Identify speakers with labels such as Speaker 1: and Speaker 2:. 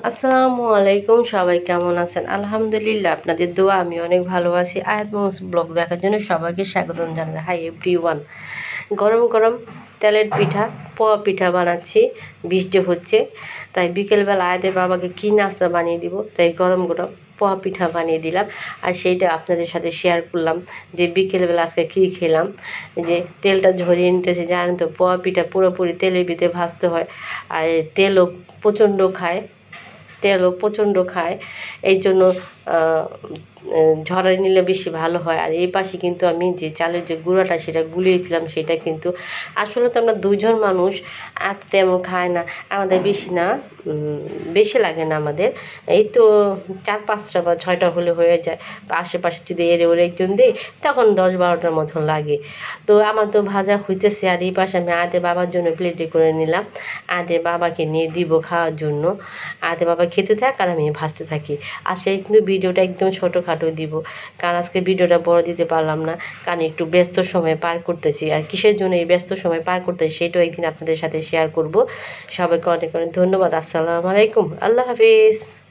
Speaker 1: আসসালামু আলাইকুম, সবাই কেমন আছেন? আলহামদুলিল্লাহ, আপনাদের দোয়া আমি অনেক ভালো আছি। আয়াত মোমোস ব্লগ দেখার জন্য সবাইকে স্বাগতম জানাই। হাই এভরিওয়ান, গরম গরম তেলের পিঠা, পোয়া পিঠা বানাচ্ছি। বৃষ্টি হচ্ছে, তাই বিকেলবেলা আয়াতের বাবাকে কী নাস্তা বানিয়ে দিব, তাই গরম গরম পোয়া পিঠা বানিয়ে দিলাম। আর সেইটা আপনাদের সাথে শেয়ার করলাম যে বিকেলবেলা আজকে কী খেলাম। যে তেলটা ঝরিয়ে নিতেছে, জানেন তো পোয়া পিঠা পুরোপুরি তেলের ভিতরে ভাজতে হয়, আর তেলও প্রচণ্ড খায়, তেলও প্রচণ্ড খায়। এই জন্য ঝরাই নিলে বেশি ভালো হয়। আর এই পাশে কিন্তু আমি যে চালের যে গুঁড়াটা সেটা গুলিয়েছিলাম, সেটা কিন্তু আসলে তো আমরা দুজন মানুষ, আর তেমন খায় না, আমাদের বেশি না, বেশি লাগে না আমাদের। এই তো 4-5টা বা 6টা হলে হয়ে যায়। বা আশেপাশে যদি এরে ওরে একজন দিই, তখন 10-12টার মতন লাগে। তো আমার তো ভাজা হইতেছে, আর এই পাশে আমি আয়াতের বাবার জন্য প্লেটে করে নিলাম। আয়াতের বাবাকে নিয়ে দিব খাওয়ার জন্য। আয়াতের বাবা খেতে থাক আর আমি ভাজতে থাকি। আজকে কিন্তু ভিডিওটা একদম ছোটোখাটো দিব, কারণ আজকে ভিডিওটা বড় দিতে পারলাম না, কারণ একটু ব্যস্ত সময় পার করতেছি। আর কিসের জন্য এই ব্যস্ত সময় পার করতেছি সেটাও একদিন আপনাদের সাথে শেয়ার করব। সবাইকে অনেক অনেক ধন্যবাদ। আসসালামু আলাইকুম, আল্লাহ হাফিজ।